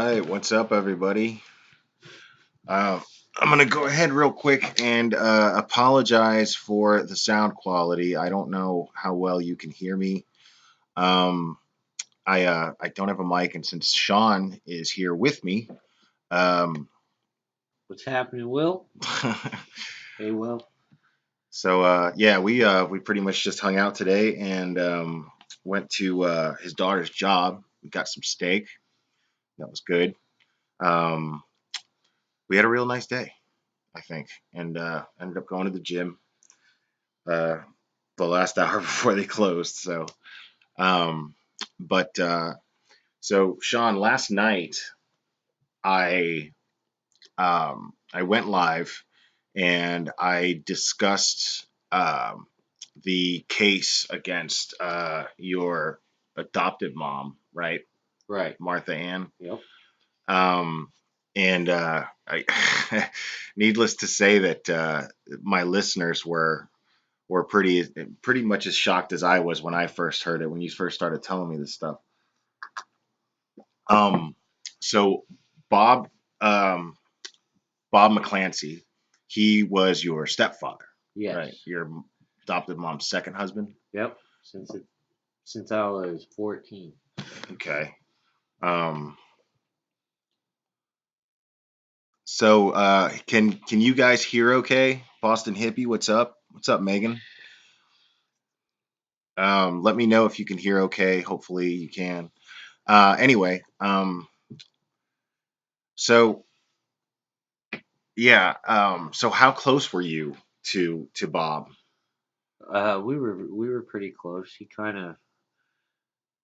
right, what's up, everybody? Uh, I'm gonna go ahead real quick and apologize for the sound quality. I don't know how well you can hear me. Um, I don't have a mic, and since Sean is here with me, um, What's happening, Will? Hey, Will. so yeah, we pretty much just hung out today and went to his daughter's job. We got some steak. That was good. Um, we had a real nice day, I think, and ended up going to the gym uh, the last hour before they closed. Um, but so Sean, last night I I went live and I discussed the case against your adopted mom, right, Right. Martha Ann. Yep. Um, and needless to say that my listeners were pretty much as shocked as I was when I first heard it, when you first started telling me this stuff. Um, so Bob um, Bob McClancy, he was your stepfather, right? Yes. Your adopted mom's second husband. Yep. Since I was 14. Okay. Um, so can you guys hear okay? Boston Hippie, what's up? What's up, Megan? Let me know if you can hear okay. Hopefully you can. Anyway, so yeah. So how close were you to Bob? We were pretty close. He kind of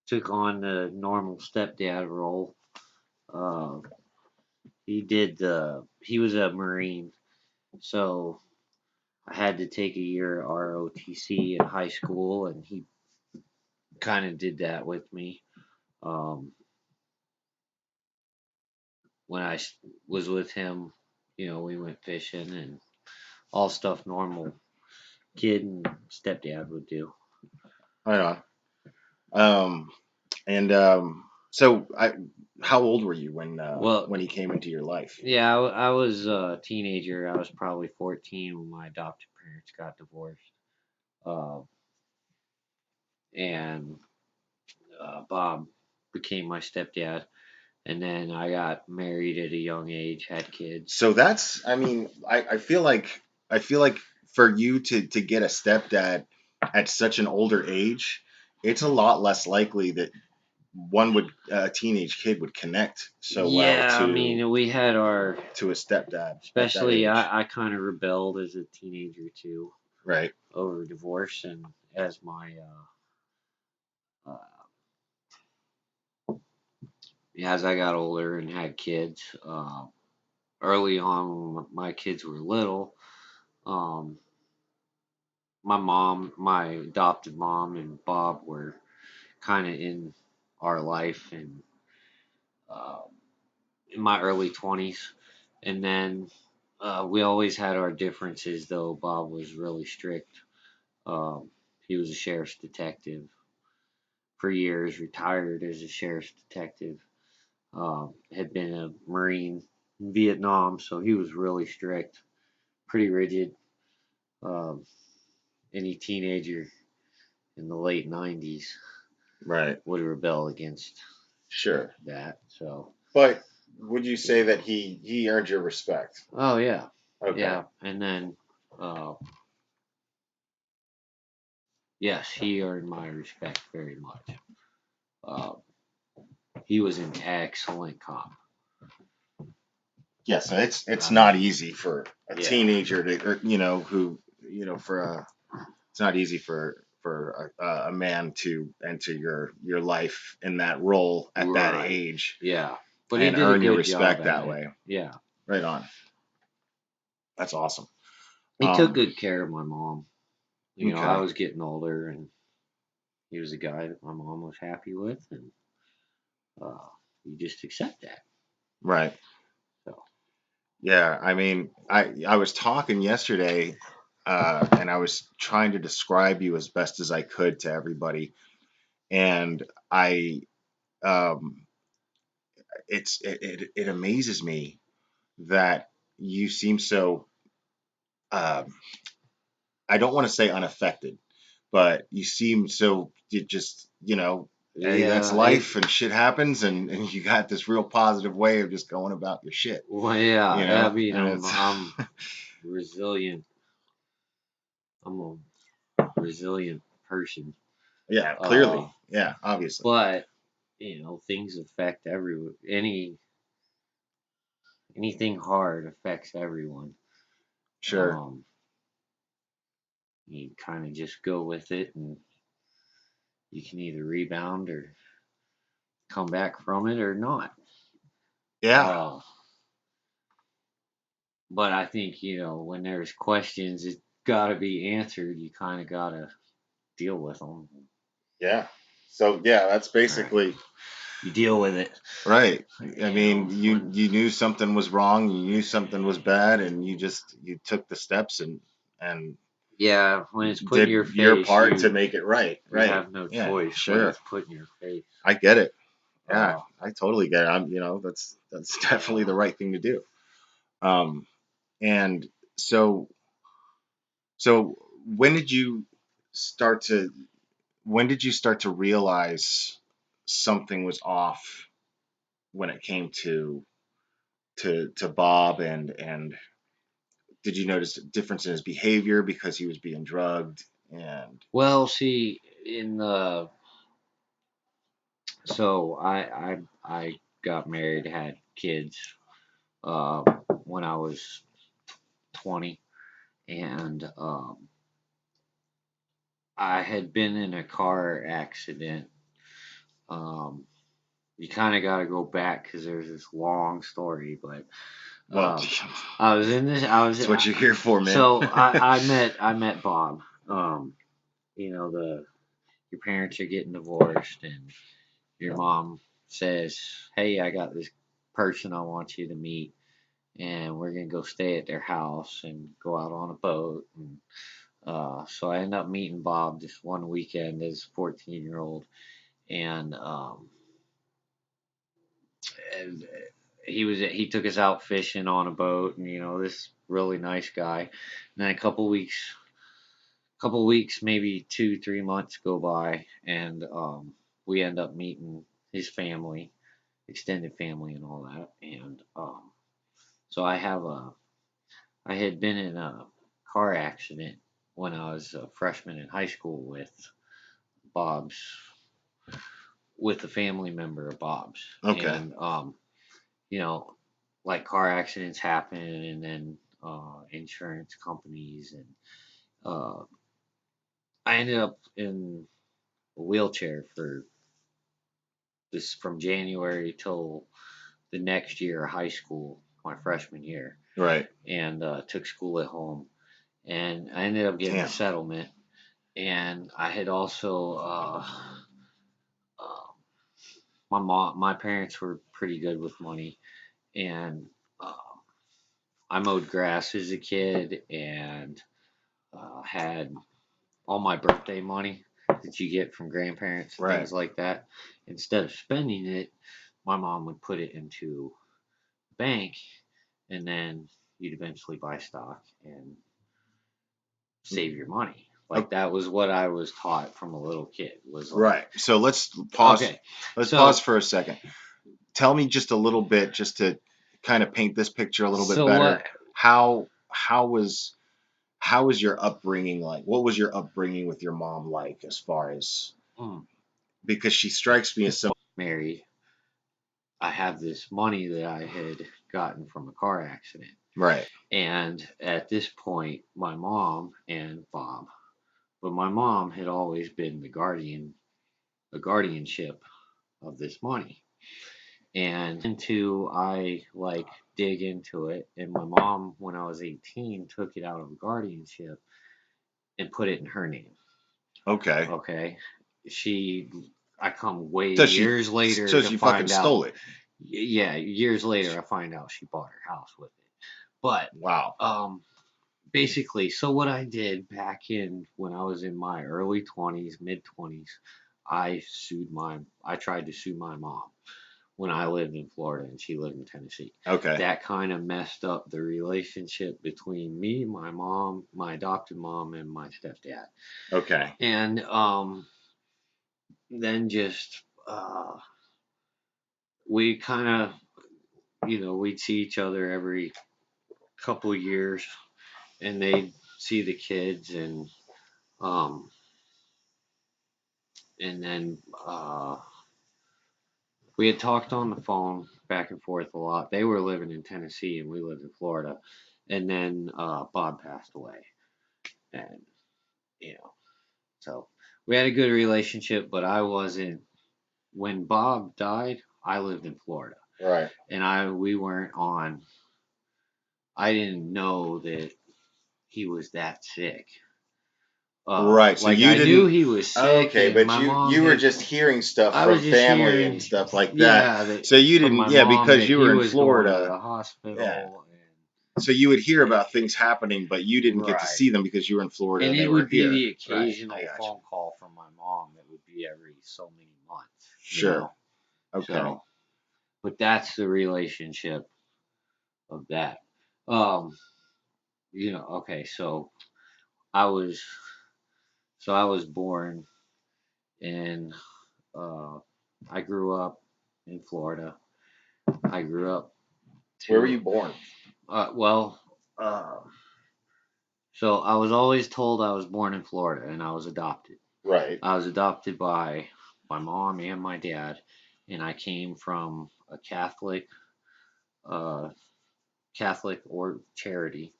took on the normal stepdad role. Uh, he was a Marine, so I had to take a year ROTC in high school, and he kind of did that with me. Um, when was with him, we went fishing and all stuff normal kid and stepdad would do. Right on. Um, and so how old were you Well, when he came into your life? yeah, I was a teenager. I was probably 14 when my adopted parents got divorced. Uh, and Bob became my stepdad. And then I got married at a young age, had kids. So that's, I mean, I feel like for you to get a stepdad at such an older age, it's a lot less likely that a teenage kid would connect so well Yeah, I mean, we had our, to a stepdad at that especially age. I kind of rebelled as a teenager too Right. over divorce. And as my, as I got older and had kids, early on when my kids were little, um, my adopted mom, and Bob were kind of in our life and uh, in my early 20s. And then we always had our differences, though. Bob was really strict. Um, he was a sheriff's detective for years, retired as a sheriff's detective. Had been a Marine in Vietnam, so he was really strict, pretty rigid. Um, any teenager in the late 90s Right. would rebel against Sure. that. So, But would you say that he earned your respect? oh yeah, Okay. yeah. And then, uh, yes, he earned my respect very much. Uh, he was an excellent cop. Yeah, so it's I not mean, easy for a yeah, teenager to, or, who, for it's not easy for a man to enter your life in that role at that right, age yeah. But he and did a earn your good job respect at that it. way. Yeah, Right on. That's awesome. he took Um, good care of my mom. I okay. was getting older, and he was a guy that my mom was happy with, and uh, you just accept that. Right. So, Yeah. I mean, I was talking yesterday, and I was trying to describe you as best as I could to everybody, and I um it amazes me that you seem so, um, I don't want to say unaffected, but you seem so, you just, hey, that's Yeah, life and shit happens, and you got this real positive way of just going about your shit, well, yeah. I mean, and I'm it's I'm resilient. I'm a resilient person. yeah, Uh, clearly, yeah, obviously, but things affect anything hard affects everyone. sure, Um, you kind of just go with it, and you can either rebound or come back from it or not. yeah, Uh, but I think when there's questions, it's got to be answered. You kind of got to deal with them. yeah. So yeah, that's All right, basically you deal with it. right. I mean, When you knew something was wrong, you knew something was bad, and you took the steps and yeah, when it's put in your did your face, part to you make it right. you Right. have no Yeah, choice when sure. it's put in your face. I get it. Yeah, Uh, I totally get it. That's definitely uh, the right thing to do. Um, and so so when did you start to when did you start to realize something was off when it came to Bob, and did you notice a difference in his behavior because he was being drugged and well, see, in the so I got married, had kids uh, when I was 20, and I had been in a car accident. Um, you kind of got to go back because there's this long story, but well, I was in this. I was that's what you're here for, man. so I met Bob. The your parents are getting divorced, and your mom says, "Hey, I got this person I want you to meet, and we're gonna go stay at their house and go out on a boat." And so I end up meeting Bob this one weekend as a 14-year-old, and and he took us out fishing on a boat, and this really nice guy. And then a couple weeks, maybe 2-3 months go by, and we end up meeting his family, extended family, and all that. And so I had been in a car accident when I was a freshman in high school Bob's, with a family member of Bob's, Okay. and you know, like car accidents happen, and then insurance companies, and uh, I ended up in a wheelchair for this from January till the next year of high school, my freshman year, Right. and took school at home. And I ended up getting a Damn. settlement, and I had also uh, my parents were pretty good with money, and uh, I mowed grass as a kid, and had all my birthday money that you get from grandparents, Right. things like that. Instead of spending it, my mom would put it into the bank, and then you'd eventually buy stock and save your money. Like O- that was what I was taught from a little kid. Was like, Right. So let's pause. okay, Let's pause so for a second. Tell me just a little bit, just to kind of paint this picture a little bit so what? better. How was your upbringing like? What was your upbringing with your mom like, as far as, Mm, because she strikes me as some married. I have this money that I had gotten from a car accident. right. And at this point, my mom and Bob, but my mom had always been the guardianship of this money. And into I like dig into it, and my mom, when I was 18, took it out of guardianship and put it in her name. Okay. Okay, she, I come way So she years later so to she fucking find out. stole it. Yeah, years later I find out she bought her house with it. But Wow. basically, so what I did back in when I was in my early 20s, mid 20s, I tried to sue my mom. when I lived in Florida and she lived in Tennessee. Okay. That kind of messed up the relationship between me, my mom, my adopted mom, and my stepdad. Okay. And then just we kind of, we'd see each other every couple of years, and they'd see the kids, um, and then we had talked on the phone back and forth a lot. They were living in Tennessee, and we lived in Florida. And then Bob passed away, and you know, so we had a good relationship. But I wasn't when Bob died. I lived in Florida, Right. and we weren't on. I didn't know that he was that sick. Right. So Like you I knew didn't. he was sick, Okay, and but my you mom you were had. just hearing stuff I from was just family and hearing, stuff like that. yeah, that So you from didn't. my Yeah, mom because that you he were in was going to Florida. the Yeah. hospital, So you would hear about things happening, but you didn't get to right. see them because you were in Florida And and they it were would be here. the Right. I occasional got you. phone call from my mom that would be every so many months, Sure. Okay. So, but that's the relationship of that. Um, okay, I was I was born in uh I grew up in Florida. I grew up Where were you to born? well, so I was always told I was born in Florida and I was adopted. Right. I was adopted by my mom and my dad, and I came from a uh, Catholic or charity.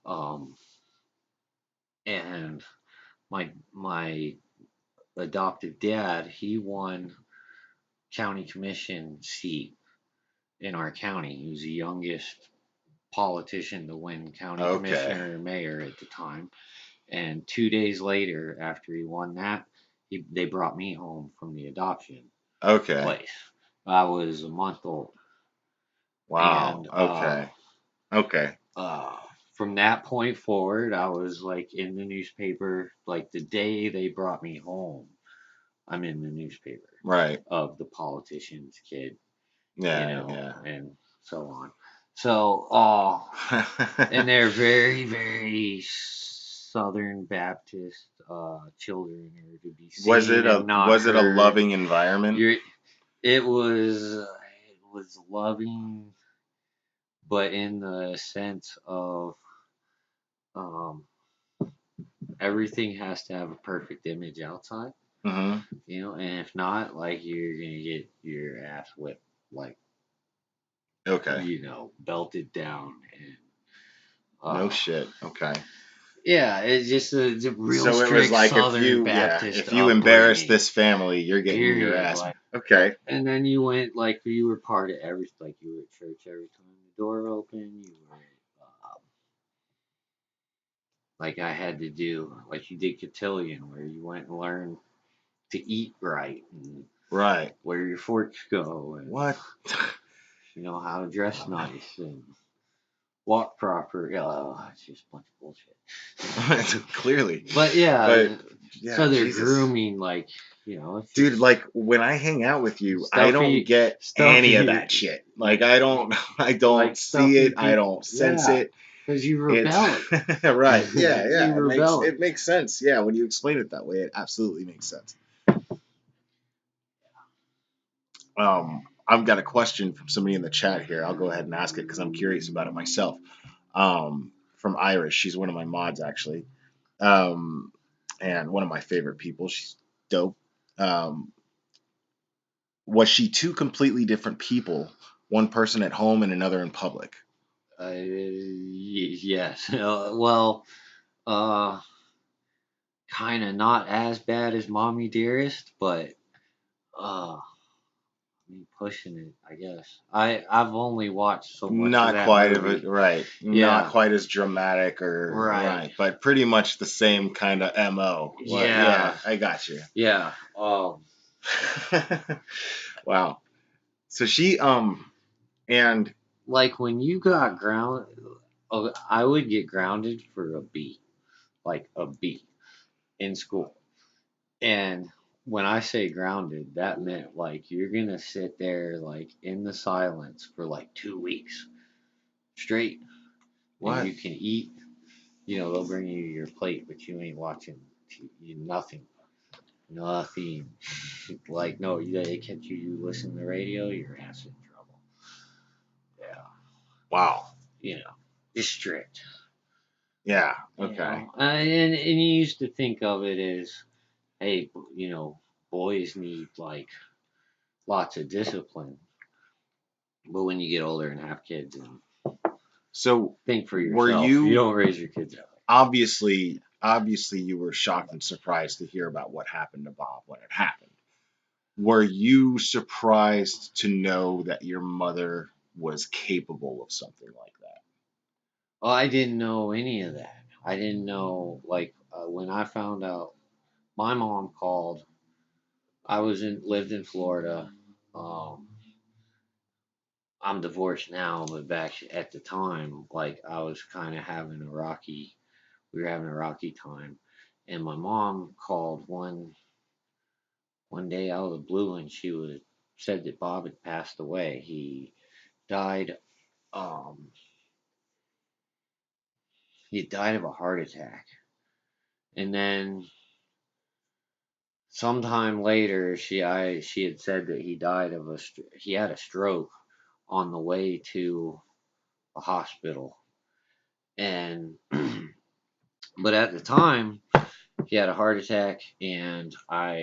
Um, and my adoptive dad, he won county commission seat in our county. He was the youngest politician to win county Okay. commissioner or mayor at the time. And 2 days later, after he won that, they brought me home from the adoption Okay. place. I was a month old, Wow. and Okay. Okay. uh, from that point forward, I was like in the newspaper. Like the day they brought me home, I'm in the newspaper Right. of the politician's kid, Yeah. Yeah. and so on. So, and they're very, very Southern Baptist children are to be was seen it and a not was it a heard. loving environment? You're, it was loving, but in the sense of um, everything has to have a perfect image outside, Mm-hmm. and if not, like you're gonna get your ass whipped, like Okay. belted down, and No uh, shit. Okay. yeah, it's a real So it was strict like Southern if Baptist you embarrass upbringing. this family, you're getting your Period. ass. Like, Okay. and then you went like you were part of everything. Like you were at church every time the door opened. You were like I had to do, like you did cotillion, where you went and learned to eat right and Right. where your forks go and What? how to dress nice and walk proper. It's just a bunch of bullshit. Clearly. But But yeah, yeah, so they're Jesus. grooming, like it's Dude, just like when I hang out with you, I don't stuffy, get any of that stuffy, shit. Like I don't like see stuffy it, I people. don't sense Yeah, it. because you It's rebelling. right. Yeah, You yeah. It makes rebelling. it makes sense. Yeah, when you explain it that way, it absolutely makes sense. I've got a question from somebody in the chat here. I'll go ahead and ask it because I'm curious about it myself. From Iris, she's one of my mods actually, um, and one of my favorite people. She's dope. Um, was she two completely different people? One person at home and another in public. Yes. Well, uh, kind of not as bad as Mommy Dearest, but uh, pushing it, I guess. I've only watched so much of Not that quite of it, movie. right? Not Yeah. quite as dramatic or Right. right, but pretty much the same kind of mo. Well, Yeah. yeah, I got you. Yeah. Wow. So she and Like when you got grounded, I would get grounded for a B, like a B in school. And when I say grounded, that meant like you're gonna sit there like in the silence for like 2 weeks straight, and What? you can eat. You know, they'll bring you your plate, but you ain't watching nothing, nothing. Like no, they catch you. You listen to the radio, your ass in trouble. Yeah, Wow. you know, it's strict. Yeah. You Okay. know, and you used to think of it as, hey, boys need like lots of discipline, but when you get older and have kids and So think for were yourself, you you don't raise your kids that way. obviously you were shocked and surprised to hear about what happened to Bob when it happened. Were you surprised to know that your mother was capable of something like that? Well, I didn't know any of that. I didn't know like when I found out. My mom called. I lived in Florida. Um, I'm divorced now, but back at the time, like I was kind of having a rocky. We were having a rocky time, and my mom called one day out of the blue, and she was said that Bob had passed away. He died. Um, he died of a heart attack, and then sometime later, she had said that he died of he had a stroke on the way to a hospital, and but at the time he had a heart attack, and uh,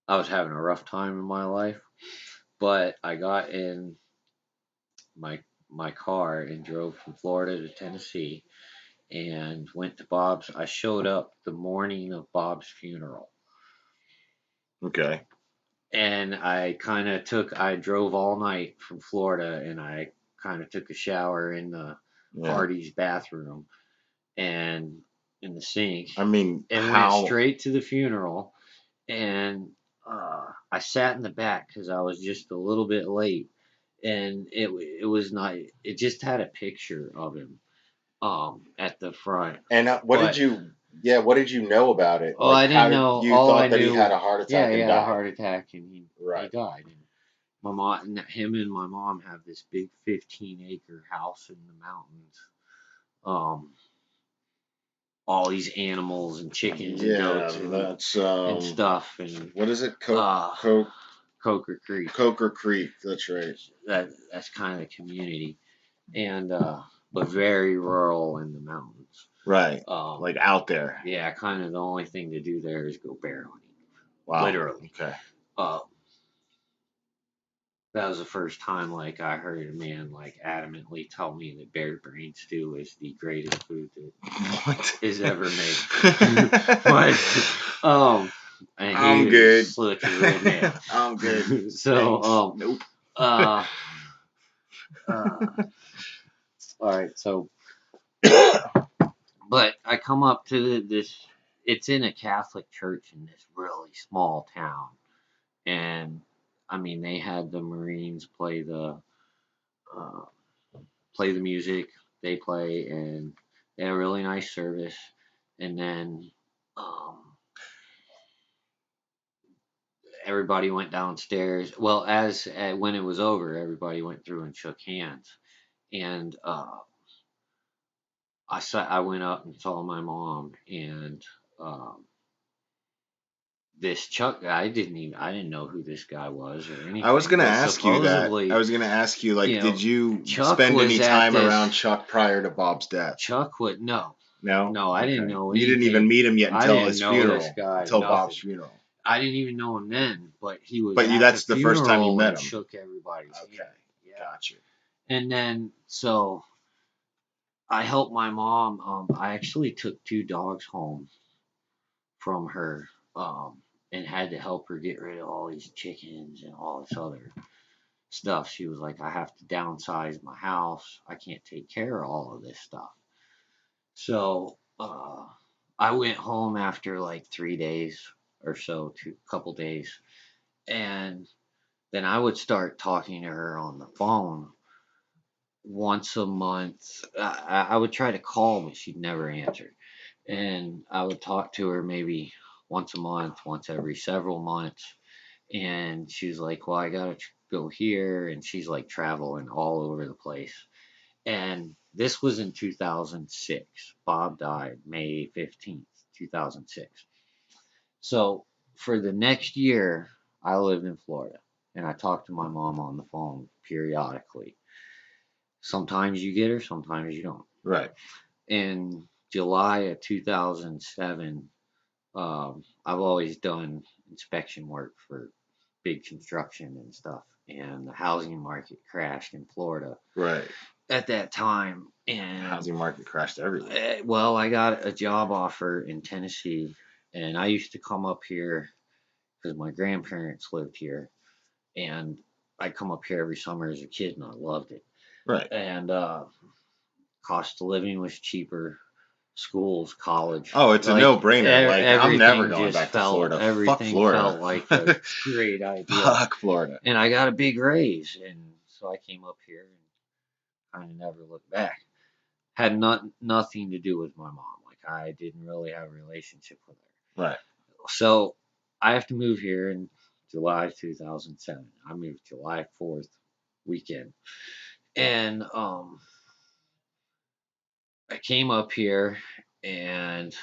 I was having a rough time in my life, but I got in my car and drove from Florida to Tennessee and went to Bob's. I showed up the morning of Bob's funeral. Okay. And I drove all night from Florida, and I kind of took a shower in the Yeah. Hardy's bathroom and in the sink, I mean, and went how straight to the funeral. And I sat in the back because I was just a little bit late, and it was not. It just had a picture of him at the front, and what did but you yeah, what did you know about it? oh, Like I how didn't did know. you All I thought that he had knew, a heart yeah, attack he and had a died? heart attack, and he Right. died. And my mom, him and my mom have this big 15-acre house in the mountains. Um, all these animals and chickens and Yeah, goats that's and stuff, and what is it? uh, Coker Creek. Coker Creek. That's right. That's kind of the community, and but very rural in the mountains. Right. Um, Like out there. yeah, kind of the only thing to do there is go bear hunting, Wow. literally. Okay. Uh, that was the first time like I heard a man like adamantly tell me that bear brain stew is the greatest food that What? is ever made. But and he I'm was good. such a real man. I'm good. So Thanks. Nope. uh uh all right, so but I come up to this. It's in a Catholic church in this really small town, and I mean they had the Marines uh, play the music. They play, and they had a really nice service. And then um, everybody went downstairs. Well, as when it was over, everybody went through and shook hands. And I went up and saw my mom, and um, this Chuck guy. I didn't know who this guy was or I was anything, gonna but ask you that. I supposedly, was gonna ask you, like, did you Chuck spend was any at time this. around Chuck prior to Bob's death? Chuck would no, No? no, I didn't Okay. know You didn't even anything. meet him yet I until didn't his know this funeral, guy, until Bob's nothing. funeral. I didn't even know him then, but he was But you at the that's the first time you funeral met and him. shook everybody's Okay. hand. Yeah. Got you. And then so I helped my mom. I actually took two dogs home from her, and had to help her get rid of all these chickens and all this other stuff. She was like, I have to downsize my house. I can't take care of all of this stuff. So I went home after like 3 days or so, couple days, and then I would start talking to her on the phone once a month. I would try to call, but she'd never answer. and I would talk to her maybe once a month, once every several months. And she's like, well, I gotta go here, and she's like traveling all over the place. And this was in 2006. Bob died May 15th, 2006. So for the next year, I lived in Florida, and I talked to my mom on the phone periodically. Sometimes you get her, sometimes you don't. Right. In July of 2007, I've always done inspection work for big construction and stuff, and the housing market crashed in Florida Right. at that time. The And housing market crashed everywhere. well, I got a job offer in Tennessee, and I used to come up here because my grandparents lived here, and I'd come up here every summer as a kid, and I loved it. Right. And cost of living was cheaper, schools, college, Oh, it's a like no-brainer. Like, I'm never everything going just back to felt Florida. Fuck everything Florida. felt like a great idea. Fuck Florida. And I got a big raise, and so I came up here and kind of never looked back. Had nothing to do with my mom. Like I didn't really have a relationship with her. Right. So I have to move here in July 2007. I moved July 4th weekend, and I came up here, and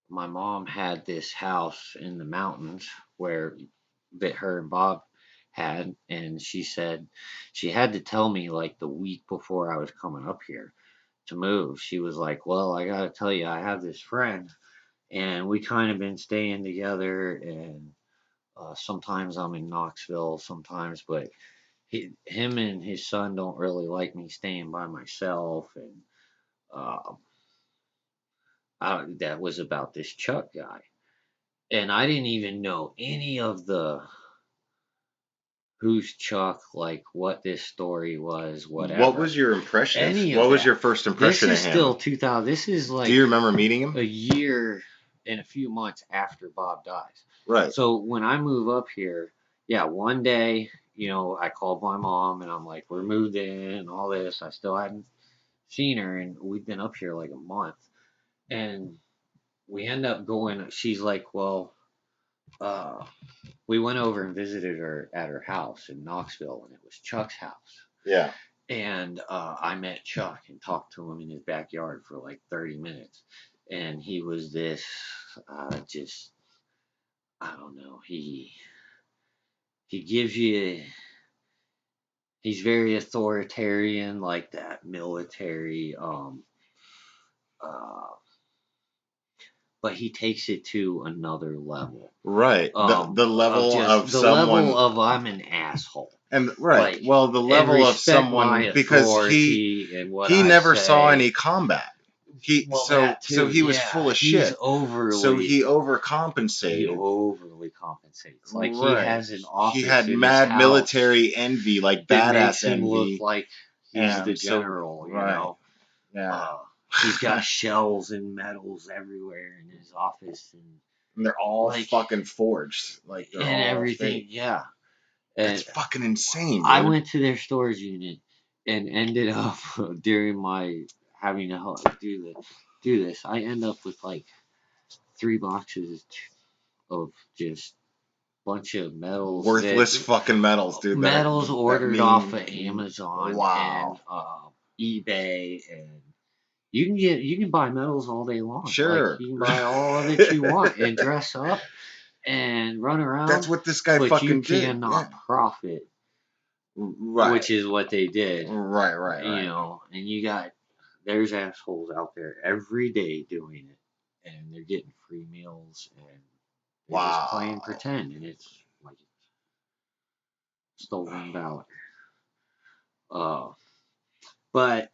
my mom had this house in the mountains where that her and Bob had, and she said she had to tell me like the week before I was coming up here to move. She was like, "Well, I got to tell you, I have this friend, and we kind of been staying together, and sometimes I'm in Knoxville, sometimes, but him and his son don't really like me staying by myself, and uh, that was about this Chuck guy." And I didn't even know any of the who's Chuck, like what this story was, What whatever, was your impression? any of What was that. your first This impression of is still him? 2000. This is Do like you remember meeting a him? year and a few months after Bob dies. Right. So when I move up here, yeah, one day, I called my mom and I'm like, we're moved in and all this. I still hadn't seen her, and we've been up here like a month. And we end up going, she's like, well, uh, we went over and visited her at her house in Knoxville, and it was Chuck's house. Yeah. And I met Chuck and talked to him in his backyard for like 30 minutes. And he was this, just, I don't know, he gives you, he's very authoritarian, like that military, uh, but he takes it to another level. Right. The Of level just of the level someone, of I'm an asshole. and right. Like, Well, the and level of respect my someone, because authority and what he I never saw say. any combat. He Well, so that so too, he was yeah. full of He's shit. So overly, he he overcompensated. overly compensates. Like he Right. has an He office had in his mad house military envy, like that makes badass him look envy. like he's the And so general. right. Yeah. Uh, he's got shells and medals everywhere in his office, And they're all like fucking forged. Like they're and all everything. fake. Yeah, That's and fucking insane, I dude. went to their storage unit and ended up during my having to help do this. I end up with like 3 boxes of just bunch of Worthless fucking medals, dude. medals That ordered off of mean Amazon and wow. eBay, and you can buy medals all day long. Like Sure. you can buy all of it you want and dress up and run That's around, what this guy but you fucking did. Yeah. cannot profit, Right. which is what they did. Right, right, right. And there's assholes out there every day doing it, and they're getting free meals, and they're just playing Wow. pretend, and it's like stolen valor. Uh, but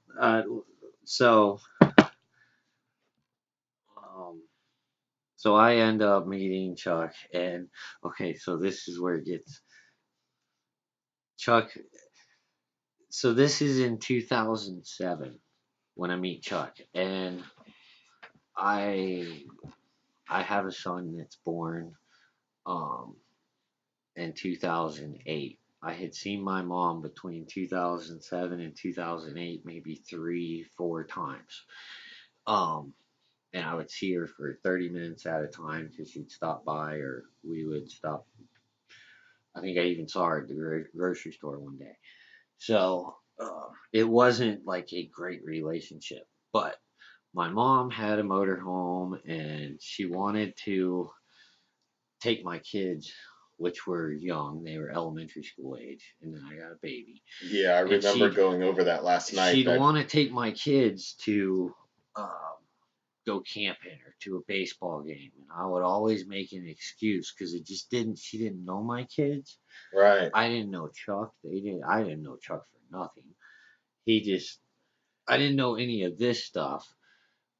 so um, so I end up meeting Chuck, and okay, so this is where it gets Chuck. So this is in 2007 when I meet Chuck, and I I have a son that's born um, in 2008. I had seen my mom between 2007 and 2008 maybe 3, 4 times. Um, and I would see her for 30 minutes at a time because she'd stop by, or we would stop. I think I even saw her at the grocery store one day. So it wasn't like a great relationship. But my mom had a motorhome and she wanted to take my kids, which were young, they were elementary school age, and then I got a baby. Yeah, I And remember going over that last night. she'd That want to take my kids to go camping or to a baseball game, and I would always make an excuse because it just didn't. She didn't know my kids. right. I didn't know Chuck. They didn't. I didn't know Chuck for nothing. He just. I didn't know any of this stuff.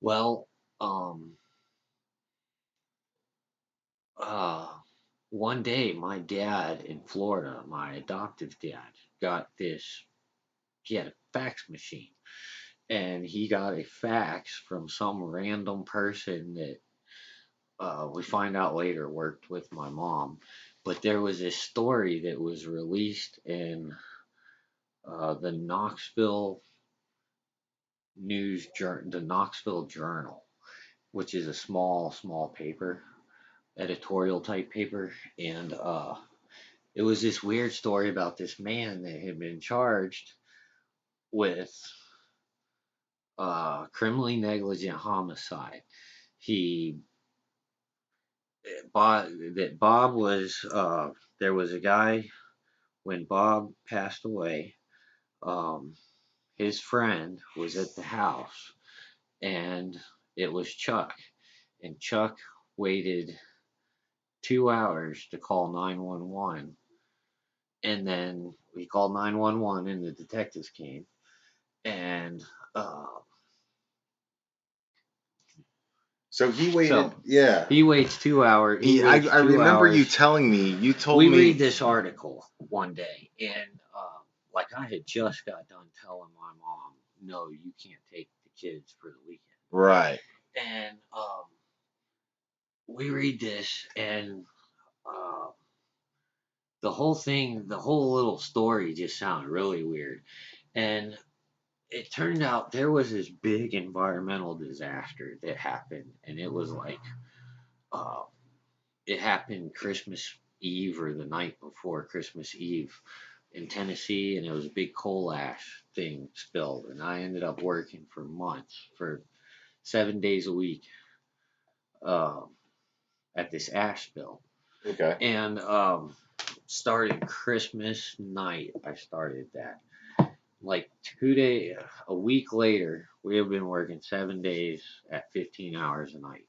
Well, um, uh, one day my dad in Florida, my adoptive dad, got this. He had a fax machine, and he got a fax from some random person that we find out later worked with my mom. But there was this story that was released in the the Knoxville Journal, which is a small paper, editorial type paper, and it was this weird story about this man that had been charged with criminally negligent homicide. He Bob was there was a guy when Bob passed away. Um, his friend was at the house, and it was Chuck, and Chuck waited 2 hours to call 911, and then we called 911, and the detectives came, and uh, So he waited. so Yeah. he waits 2 hours. He waits I two remember you hours. telling me. You told We read me. this article one day, and like I had just got done telling my mom, no, you can't take the kids for the weekend. Right. And we read this, and uh, the whole little story just sounded really weird. And it turned out there was this big environmental disaster that happened, and it was like uh, it happened Christmas Eve or the night before Christmas Eve in Tennessee, and it was a big coal ash thing spilled, and I ended up working for months, for 7 days a week, um, at this ash spill, Okay. and started Christmas night. I started that. Like 2 day, a week later, we have been working 7 days at 15 hours a night.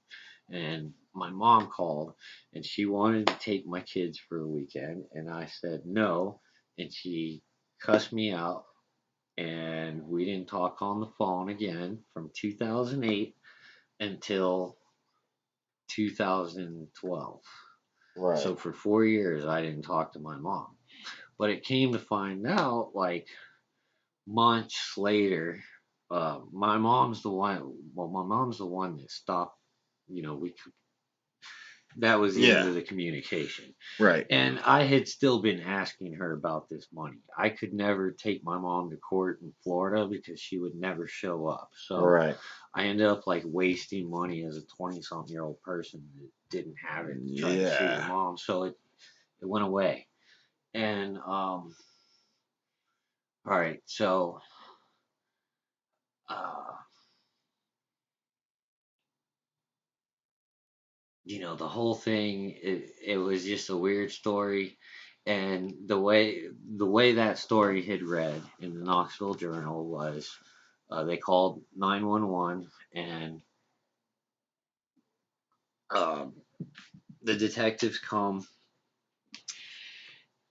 And my mom called and she wanted to take my kids for the weekend. And I said no. And she cussed me out. And we didn't talk on the phone again from 2008 until 2012. Right. So for 4 years, I didn't talk to my mom. But it came to find out, like, months later, my mom's the one. Well, my mom's the one that stopped. You know, we that was the end Yeah. of the communication. Right. And I had still been asking her about this money. I could never take my mom to court in Florida because she would never show up. So Right. I ended up like wasting money as a 20-something-year-old person that didn't have it to try to see my Yeah. mom. So it went away. And all right, so uh, the whole thing, it was just a weird story, and the way that story had read in the Knoxville Journal was, they called 911, and um, the detectives come,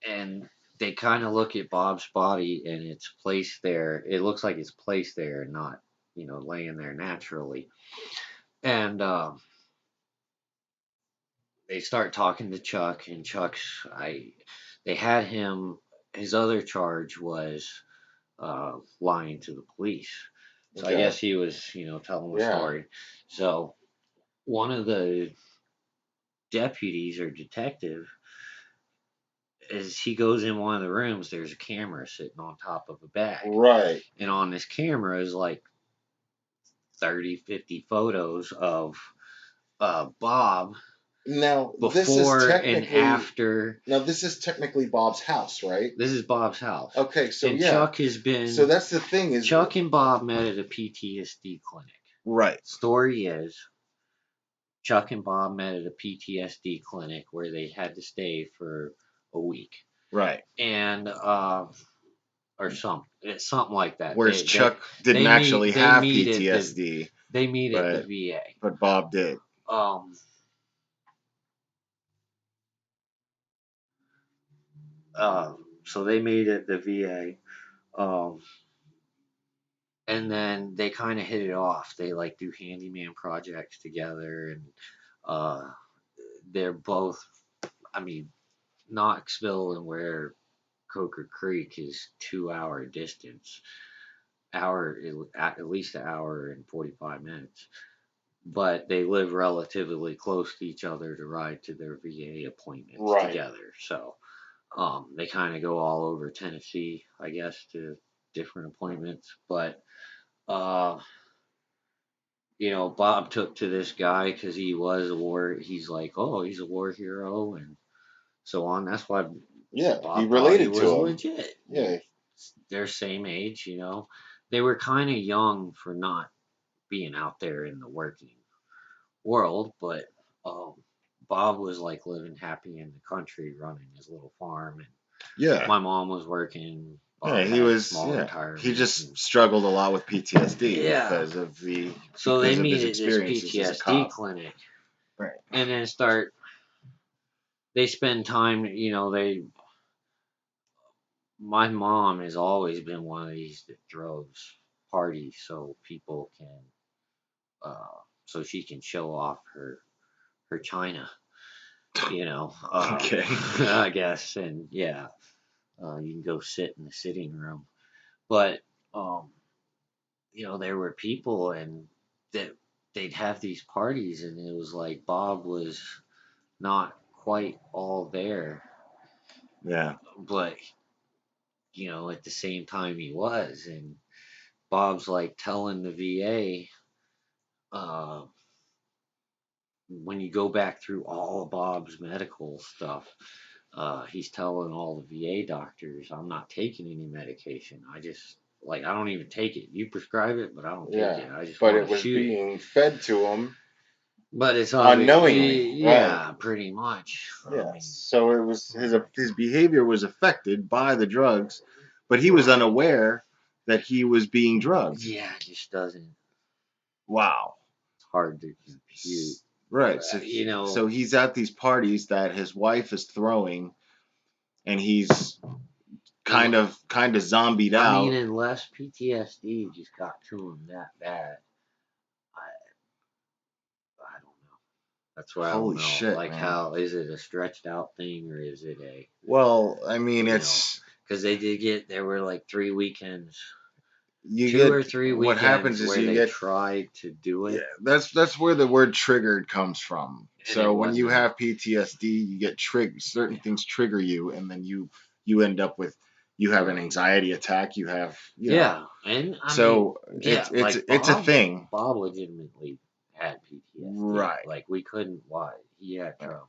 and they kind of look at Bob's body, and it's placed there. It looks like it's placed there, not laying there naturally. And they start talking to Chuck, and they had him. His other charge was lying to the police. So I Okay. guess he was, telling the Yeah. story. So one of the deputies or detective, as he goes in one of the rooms, there's a camera sitting on top of a bag, Right. and on this camera is like 30, 50 photos of Bob Now before and after. this is technically Bob's house, right? This is Bob's house. Okay, so And yeah. Chuck has been. So that's the thing is Chuck and Bob met at a PTSD clinic. Right. Story is Chuck and Bob met at a PTSD clinic where they had to stay for a week. Right. And or something like that. Whereas Chuck didn't actually have PTSD. They meet at the VA. But Bob did. So they meet at the VA. And then they kind of hit it off. They like do handyman projects together, and they're both, I mean, Knoxville and where Coker Creek is 2 hour distance, at least an hour and 45 minutes. But they live relatively close to each other to ride to their VA appointments together. So they kind of go all over Tennessee, I guess, to different appointments. But Bob took to this guy because he was a war. He's like, oh, he's a war hero and so on. That's why Bob he related to him. Legit. Yeah, they're same age. They were kind of young for not being out there in the working world, but Bob was like living happy in the country, running his little farm, and my mom was working. Bob he was. He just struggled a lot with PTSD because of the. So they meet at this PTSD clinic, right? And then they spend time. My mom has always been one of these that throws parties so people can, so she can show off her china. Okay. I guess, and yeah, you can go sit in the sitting room, but there were people and that they'd have these parties, and it was like Bob was not quite all there. Yeah. But at the same time he was, and Bob's like telling the VA, when you go back through all of Bob's medical stuff, he's telling all the VA doctors, I'm not taking any medication. I don't even take it. You prescribe it, but I don't take it. I just but it was being fed to him. But it's unknowingly. Yeah, right. Pretty much. Yeah. So it was his behavior was affected by the drugs, but he was unaware that he was being drugged. Yeah, it just doesn't. Wow. It's hard to compute. Right. So so he's at these parties that his wife is throwing, and he's kind of zombied out. I mean, unless PTSD just got to him that bad, I don't know. That's why I don't know. Shit, like, man. how is it a stretched out thing, or is it a? Well, I mean, it's because there were like 3 weekends. You 2 or 3 weekends. What happens is they tried to do it. Yeah, that's where the word triggered comes from. And so when you have PTSD, you get triggered. Certain things trigger you, and then you end up with have an anxiety attack. You have and it's a thing. Bob legitimately had PTSD. Right. Like we couldn't. Why he had trouble.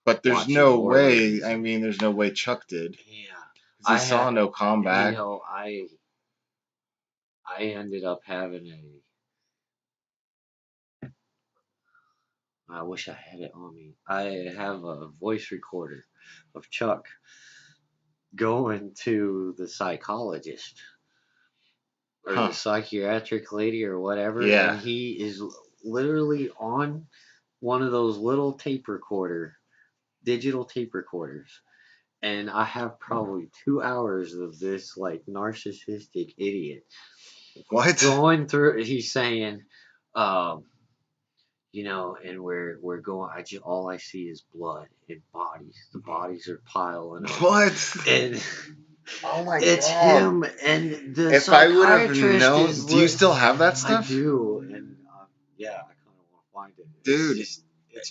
But there's no way. I mean, there's no way Chuck did. Yeah. He saw no combat. I ended up having I wish I had it on me. I have a voice recorder of Chuck going to the psychologist or the psychiatric lady or whatever. Yeah. And he is literally on one of those little digital tape recorders. And I have probably 2 hours of this like narcissistic idiot. What? Going through, he's saying, and we're going. All I see is blood and bodies. The bodies are piling up. What? And oh my it's God. him and the if I would have known, do you still have that stuff? I do, and yeah, I kind of want to find it. Dude, it's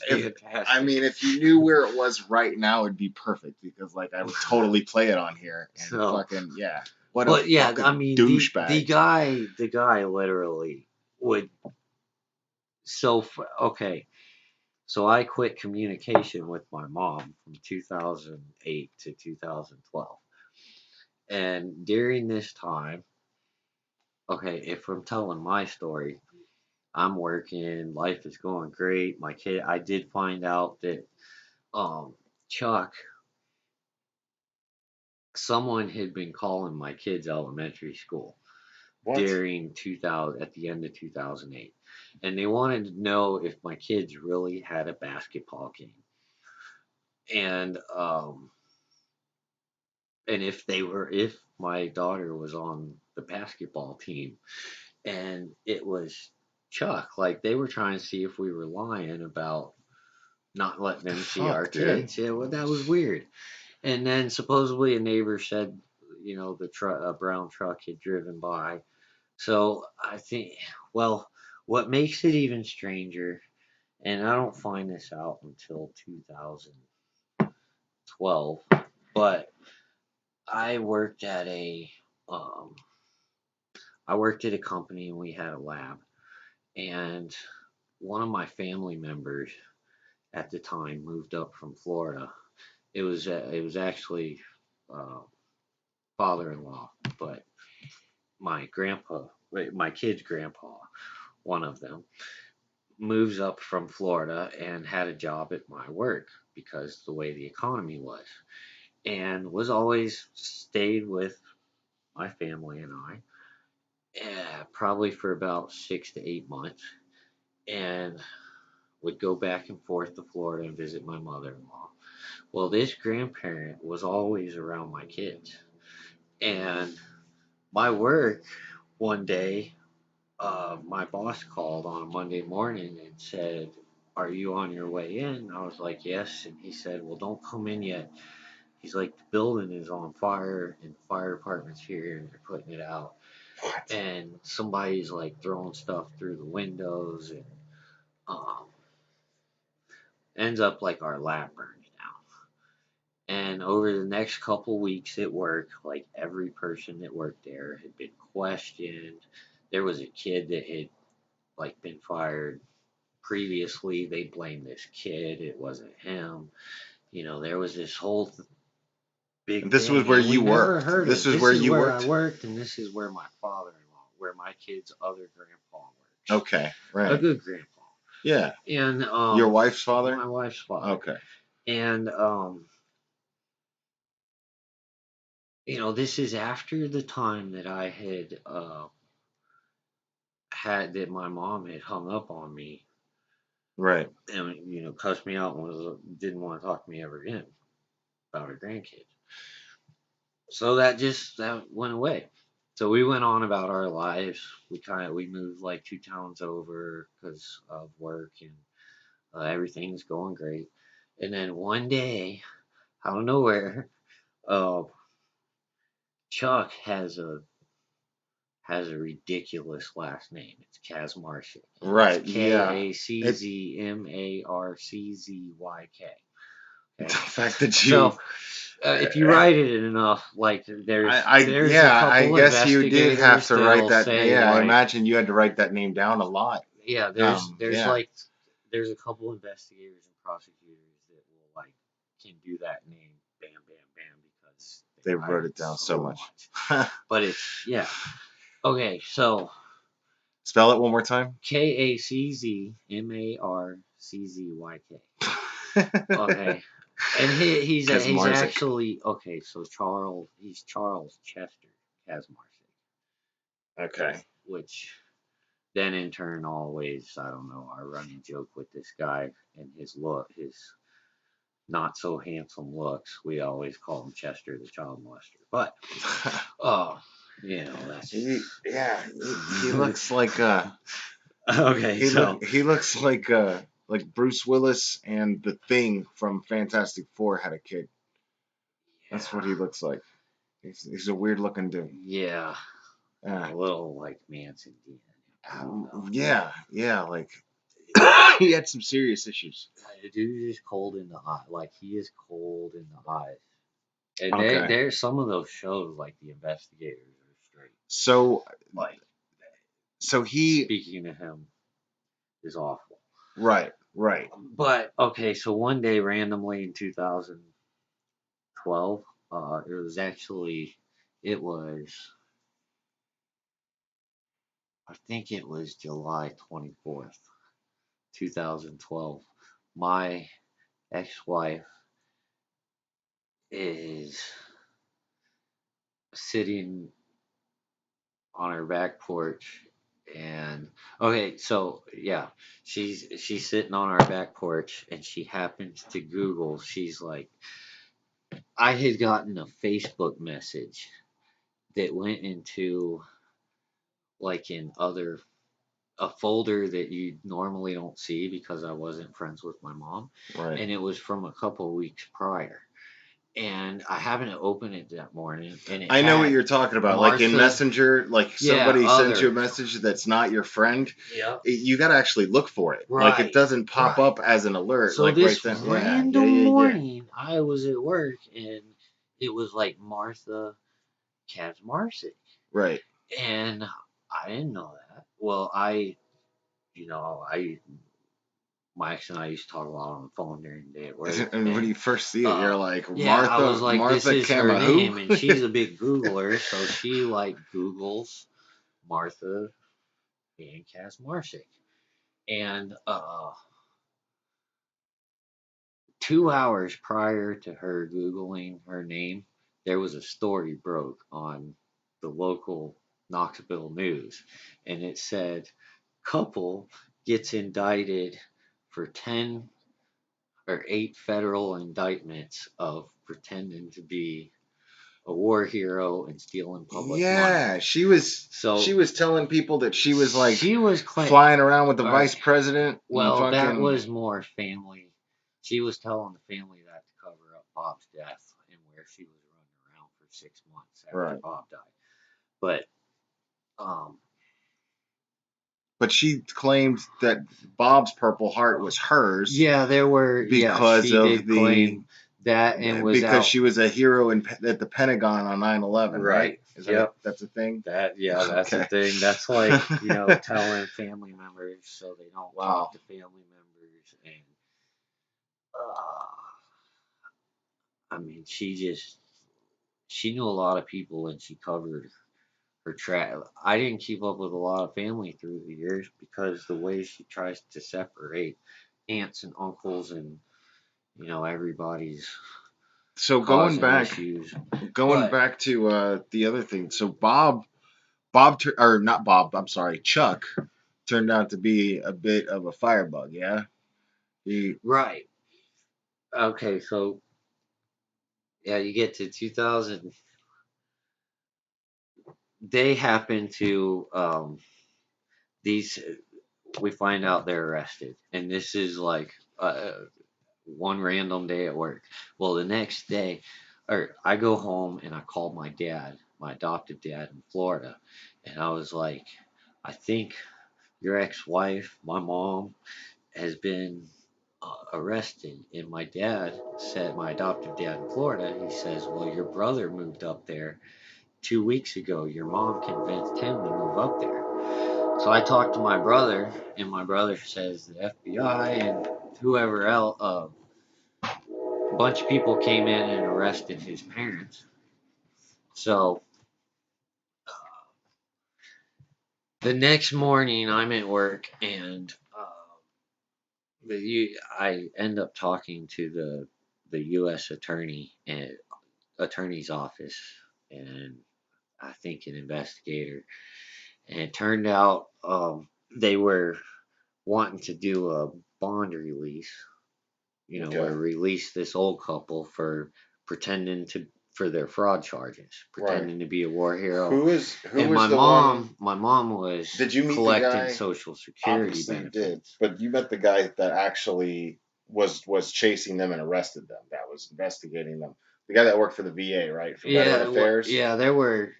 fantastic. I mean, if you knew where it was right now, it'd be perfect because like I would totally play it on here and fucking yeah. What a fucking douchebag. The guy literally would okay. So I quit communication with my mom from 2008 to 2012. And during this time, okay, if I'm telling my story, I'm working, life is going great. My kid, I did find out that um Chuck, someone had been calling my kid's elementary school What? during 2000 at the end of 2008, and they wanted to know if my kids really had a basketball game, and if my daughter was on the basketball team, and it was Chuck, like they were trying to see if we were lying about not letting them see our Fuck, dude. kids. Yeah, well, that was weird. And then supposedly a neighbor said, a brown truck had driven by. So I think, well, what makes it even stranger, and I don't find this out until 2012, but I worked at a, um, I worked at a company and we had a lab, and one of my family members at the time moved up from Florida. It was actually uh, father-in-law, but my kid's grandpa, one of them, moves up from Florida and had a job at my work because the way the economy was, and was always stayed with my family and I, probably for about 6 to 8 months, and would go back and forth to Florida and visit my mother-in-law. Well, this grandparent was always around my kids, and my work one day, my boss called on a Monday morning and said, "Are you on your way in?" I was like, "Yes." And he said, "Well, don't come in yet." He's like, "The building is on fire and the fire department's here and they're putting it out. What? And somebody's like throwing stuff through the windows, and um, ends up like our lab burns down." And over the next couple weeks at work, like every person that worked there had been questioned. There was a kid that had like been fired previously. They blamed this kid. It wasn't him. There was this whole And big this was thing, where and we you never worked. heard This it. was This where is you where I worked. worked, and this is where my father-in-law, where my kid's other grandpa works. Okay, A right. good grandpa. Yeah. And Your wife's father? my wife's father. Okay. And this is after the time that I had that my mom had hung up on me Right. and cussed me out and didn't want to talk to me ever again about her grandkids. So that went away. So we went on about our lives. We moved like 2 towns over because of work, and everything's going great. And then one day, out of nowhere, uh, Chuck has a ridiculous last name. It's Kazmarczyk, and it's Right. Yeah. It, Kaczmarczyk. the Okay, fact that you, so if you write it enough, like there's a yeah, I couple guess you did have investigators to write that'll that. say Yeah, I like, imagine you had to write that name down a lot. yeah, there's Yeah, like there's a couple investigators and prosecutors that will like can do that name bam bam bam because they they write wrote it it down so so much. much. But it's yeah. Okay, so Spell it one more time. Kaczmarczyk. Okay. And he's Kazmarzik. actually okay. So he's Charles Chester Kazmarczyk, Okay. which then in turn always, I don't know, our running joke with this guy and his not so handsome looks. We always call him Chester the child molester. But oh, that's Yeah, he looks like okay. So he looks like Bruce Willis and the Thing from Fantastic Four had a kid. That's what yeah, he looks like. He's a weird looking dude. yeah, Uh, a little like Manson. I don't know. yeah, like he had some serious issues. The dude is cold in the eye. Like he is cold in the eyes. And Okay. there's some of those shows like the investigators are straight. So Like So he, speaking to him is awful. right, right. But okay, so one day randomly in 2012, it was I think it was July 24th, 2012. My ex-wife is sitting on her back porch and okay, so yeah, she's sitting on our back porch and she happens to Google. She's like, I had gotten a Facebook message that went into like in other a folder that you normally don't see because I wasn't friends with my mom, Right. and it was from a couple weeks prior. And I happened to open it that morning, and it I know what had you're talking about. Like in Martha. Messenger, like Yeah, somebody sends you a other. message that's not your friend, Yep. you got to actually look for it. Like it Right. doesn't pop Right. up as an alert, So like right this then. Yeah, yeah, random yeah, yeah. morning, I was at work, and it was like Martha Kazmarczyk, Right. and I didn't know that. Well, I my ex and I used to talk a lot on the phone during the day at work, And when and you first see it, you're like, yeah, I was like, this Martha is her Kama who? name, and she's a big Googler, so she like Googles Martha and Kazmarczyk, and 2 hours prior to her Googling her name, there was a story broke on the local Knoxville news, and it said couple gets indicted for 10 or 8 federal indictments of pretending to be a war hero and stealing public money. Yeah, she So was telling people that she was like she was claiming, flying around with the all vice right, president and well, that fucking was more family. She was telling the family that to cover up Bob's death and where she was running around for 6 months after right. Bob died. But um, But she claimed that Bob's Purple Heart was hers yeah, there were, yeah, because she of did the claim that and was because out. she was a hero at the Pentagon on 9/11, right? Right. Is that Yep. that's a thing? That, yeah, that's the Okay. thing. That's like, telling family members so they don't talk Wow. to family members. And uh, I mean, she knew a lot of people and she covered her track. I didn't keep up with a lot of family through the years because the way she tries to separate aunts and uncles and, everybody's So causing issues. going But back to the other thing. So or not Bob, I'm sorry, Chuck turned out to be a bit of a firebug, yeah? He right. Okay, so yeah, you get to 2000. They happen to these. We find out they're arrested, and this is like one random day at work. Well, the next day, or I go home and I called my dad, my adopted dad in Florida, and I was like, I think your ex-wife, my mom, has been arrested. And my dad said, my adopted dad in Florida, he says, well, your brother moved up there 2 weeks ago. Your mom convinced him to move up there. So I talked to my brother, and my brother says the FBI and whoever else, a bunch of people came in and arrested his parents. So the next morning, I'm at work, and I end up talking to the U.S. attorney's office, and I think an investigator. And it turned out they were wanting to do a bond release, or okay. release this old couple for pretending to for their fraud charges, Right. pretending to be a war hero. Who And was the one? my mom was Did you meet the collecting guy? social security Obviously you did, benefits. but you met the guy that actually was chasing them and arrested them. That was investigating them. The guy that worked for the VA, right? For Veteran Yeah, Affairs. yeah, there were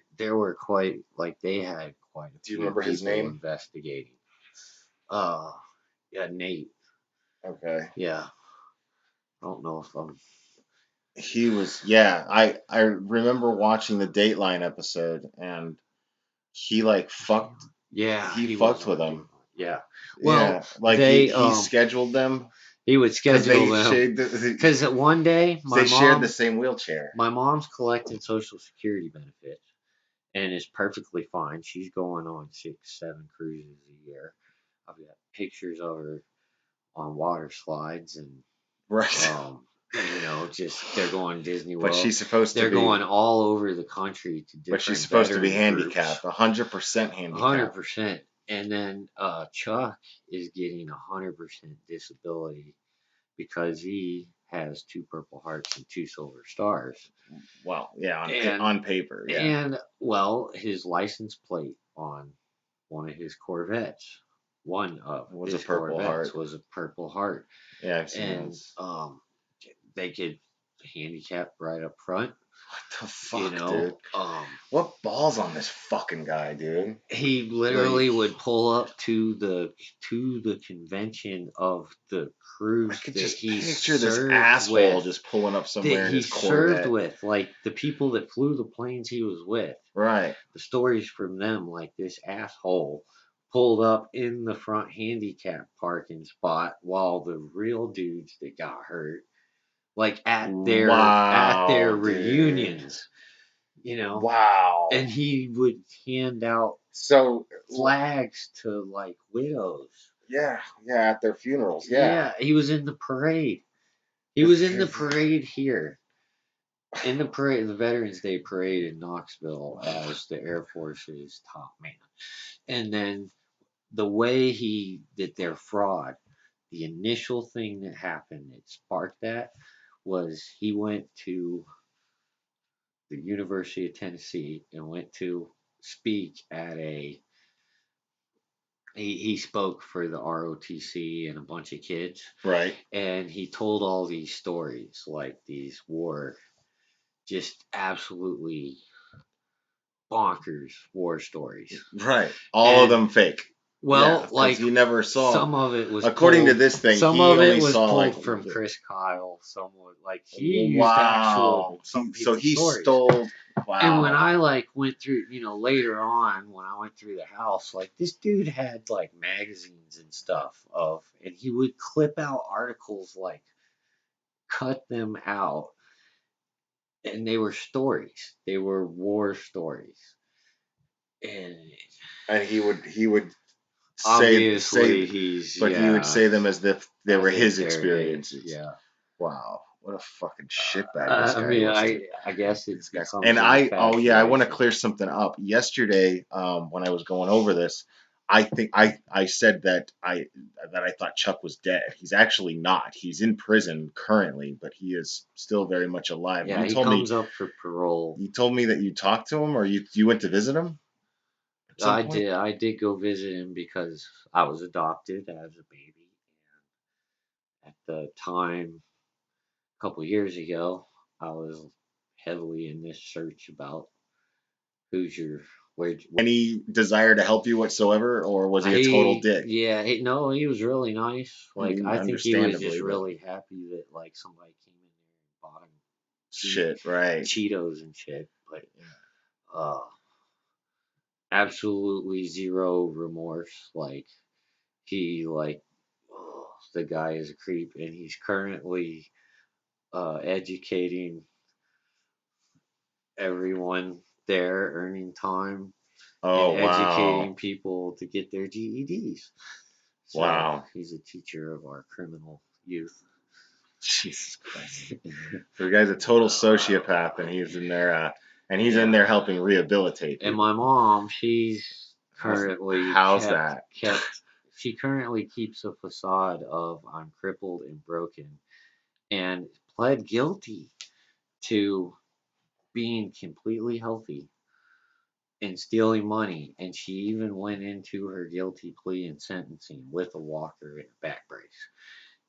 quite like they had quite a Do you few remember his people name? investigating. Uh, yeah, Nate. Okay. Yeah, I don't know if I'm. He was, yeah. I remember watching the Dateline episode, and he like fucked. Yeah, he he was fucked with on them. do. Yeah. Well, Yeah, like they he scheduled them he would because schedule they them shared because one day they shared the same wheelchair. my mom's collecting Social Security benefits and is perfectly fine. She's going on 6, 7 cruises a year. I've got pictures of her on water slides and Right. just they're going Disney But World. she's supposed to They're be. going all over the country to But she's different supposed to be veteran groups. handicapped, 100% 100%. handicapped. And then Chuck is getting 100% disability because he has 2 Purple Hearts and 2 Silver Stars. Well, yeah, And on paper, yeah. and well, his license plate on one of his Corvettes, one of Was a his Purple Corvettes Heart. was a Purple Heart, Yeah, I've seen and those. they could handicap right up front. What the You fuck, dude? know, What balls on this fucking guy, dude? he Like, literally would pull up to the convention of the I crews could that just he picture this served asshole with, just pulling up that somewhere in he his served Corvette. with, like the people that flew the planes he was with. Right. The stories from them, like this asshole pulled up in the front handicap parking spot while the real dudes that got hurt, like at their Wow, dude. reunions, Wow. and he would hand out So, flags to like widows. yeah, yeah, at their funerals, yeah. Yeah, he was in the parade. He was in the If parade here. In the parade, the Veterans Day parade in Knoxville as the Air Force's top man. And then the way he did their fraud, the initial thing that happened that sparked that was he went to the University of Tennessee and went to speak at he spoke for the ROTC and a bunch of kids, right, and he told all these stories, like these war, just absolutely bonkers war stories. right. All of And them fake. Yeah, well, because like he never saw. some of it was According to pulled. this thing, Some he of it only was saw like. pulled from Chris Kyle. Some like he used Wow. some So people's he stories. stole. And when Wow. I like went through, later on when I went through the house, like this dude had like magazines and stuff and he would clip out articles, like cut them out, and they were stories. They were war stories, and And he would say, obviously but he would yeah, say them as if they were as if his they're his, experiences. yeah. Wow, what a fucking shitbag this I guy mean, is, dude. I guess it This guy's becomes and an oh yeah, I want to infatuation. clear something up. Yesterday, when I was going over this, I think I said that I thought Chuck was dead. He's actually not. He's in prison currently, but he is still very much alive. Yeah, he comes up for parole. You told me that you talked to him or you went to visit him at some point. I did go visit him because I was adopted as a baby. At the time, a couple years ago, I was heavily in this search about who's your where. Any desire to help you whatsoever, or was he a total dick? Yeah, no, he was really nice. I Like mean, I think he was just understandably, but really happy that like somebody came in there and bought him shit, right? Cheetos and shit. But uh, absolutely zero remorse. Like he like the guy is a creep, and he's currently educating everyone there, earning time and Oh educating wow, people to get their GEDs. So wow, he's a teacher of our criminal youth. Jesus Christ! So the guy's a total sociopath, and he's in Yeah. there helping rehabilitate And my people. mom, she's How's currently how's that? she currently keeps a facade of I'm crippled and broken, and pled guilty to being completely healthy and stealing money. And she even went into her guilty plea and sentencing with a walker and a back brace.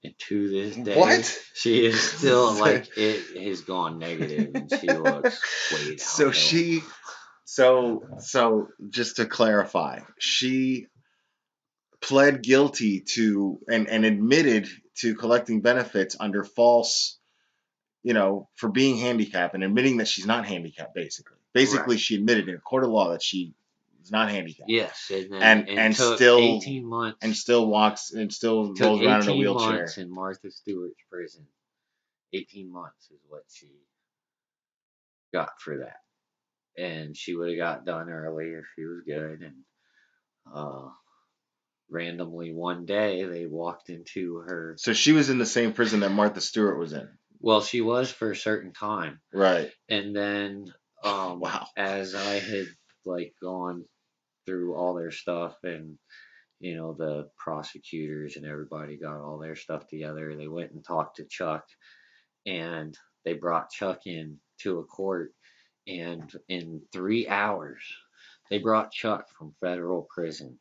And to this day, What? she is still like it has gone negative, and she looks way So downhill. so just to clarify, she pled guilty to and admitted to collecting benefits under false, for being handicapped and admitting that she's not handicapped. Basically, Right. she admitted in a court of law that she Is not handicapped. Yes, and then And took 18 months. still walks and still Took rolls around in a 18 wheelchair. months in Martha Stewart's prison. 18 months is what she got for that. And she would have got done early if she was good. And uh, randomly one day they walked into her. So she was in the same prison that Martha Stewart was in. Well, she was for a certain time. Right. And then Wow. as I had like gone through all their stuff and the prosecutors and everybody got all their stuff together, they went and talked to Chuck and they brought Chuck in to a court, and in 3 hours they brought Chuck from federal prison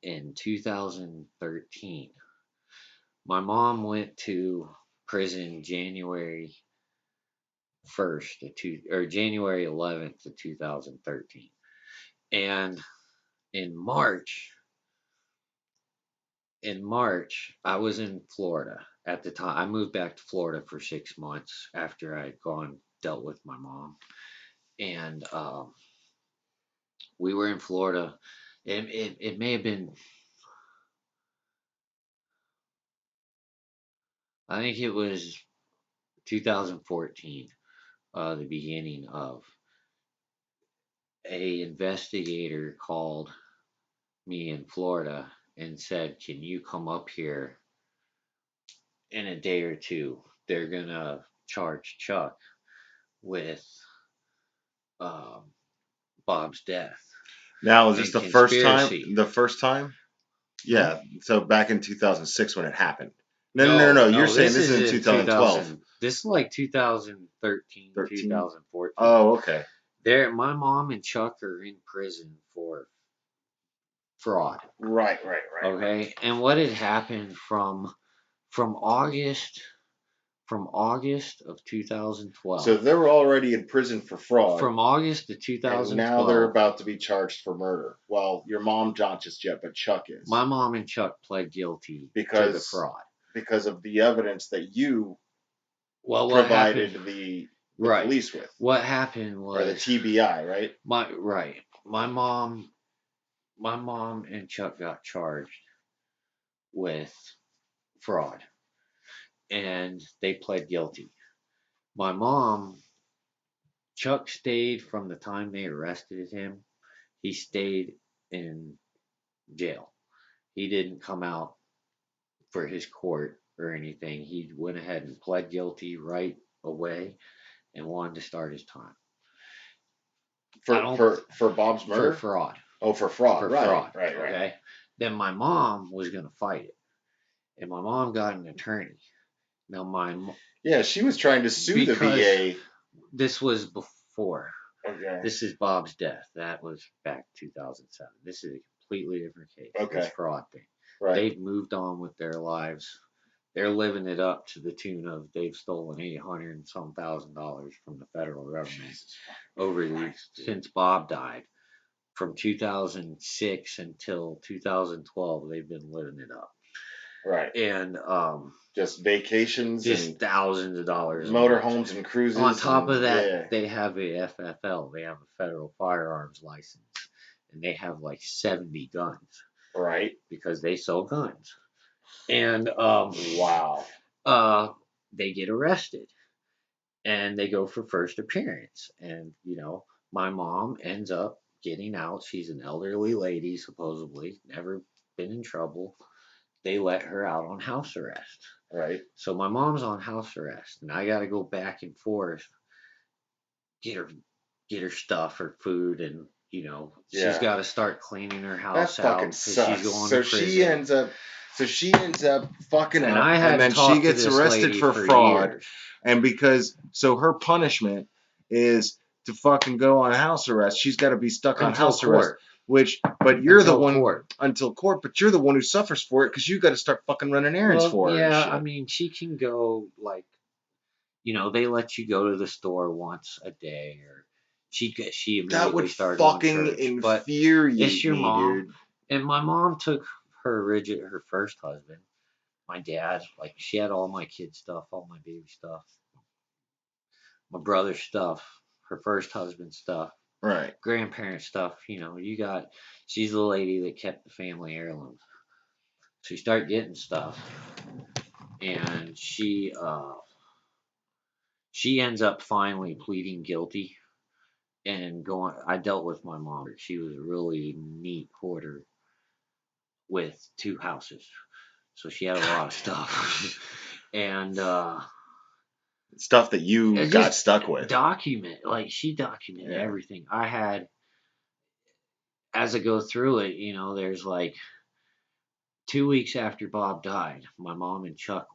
in 2013. My mom went to prison January 1st or January 11th of 2013, and in March I was in Florida at the time. I moved back to Florida for 6 months after I'd dealt with my mom, and we were in Florida. It may have been, I think it was 2014, the beginning of. A investigator called me in Florida and said, "Can you come up here in a day or two? They're gonna charge Chuck with um, Bob's death Now, is this and the first time? conspiracy." The first time? Hmm? Yeah. So back in 2006 when it happened. No. You're saying this is in 2012. This is like 2013, 13. 2014. Oh, okay. My mom and Chuck are in prison for fraud. Right. Okay, and what had happened from August from August of 2012. So they were already in prison for fraud. From August to And 2012. now they're about to be charged for murder. Well, your mom not just yet, but Chuck is. My mom and Chuck pled guilty to the fraud. Because of the evidence that you what provided happened, the right. police with. What happened was, or the TBI, right? My mom and Chuck got charged with fraud, and they pled guilty. My mom, Chuck stayed from the time they arrested him. He stayed in jail. He didn't come out for his court or anything. He went ahead and pled guilty right away and wanted to start his time. For Bob's murder? For fraud. Oh, for fraud. For fraud. Right. Okay. Then my mom was going to fight it, and my mom got an attorney. Now yeah, she was trying to sue the VA. This was before. Okay. This is Bob's death. That was back 2007. This is a completely different case. Okay. This fraud thing. Right. They've moved on with their lives. They're living it up to the tune of they've stolen $800 and some thousand from the federal government since Bob died. From 2006 until 2012, they've been living it up. Right. And just vacations, just and thousands of dollars, motorhomes and cruises. On top of that, yeah. They have a FFL. They have a federal firearms license, and they have like 70 guns. Right. Because they sell guns. And wow. They get arrested, and they go for first appearance, and my mom ends up getting out. She's an elderly lady, supposedly, never been in trouble. They let her out on house arrest. Right. So my mom's on house arrest, and I got to go back and forth, get her stuff, her food, and she's got to start cleaning her house out because she's going to prison. So she ends up fucking and up, and then she gets arrested for fraud. Years. And so her punishment is to fucking go on house arrest. She's got to be stuck on house arrest. But you're the one until court. But you're the one who suffers for it because you got to start fucking running errands for her. Yeah, I mean, she can go they let you go to the store once a day, or she immediately started going to church. That would fucking infuriate it's your me, mom. dude. And my mom took her first husband, my dad. Like, she had all my kids' stuff, all my baby stuff, my brother's stuff, her first husband's stuff. Right. grandparent stuff. She's the lady that kept the family heirlooms. So you start getting stuff, and she ends up finally pleading guilty and going. I dealt with my mom. She was a really neat hoarder with two houses, so she had a lot of stuff, and Stuff that you it got just stuck with. she documented Yeah. everything I had. As I go through it, there's like 2 weeks after Bob died, my mom and Chuck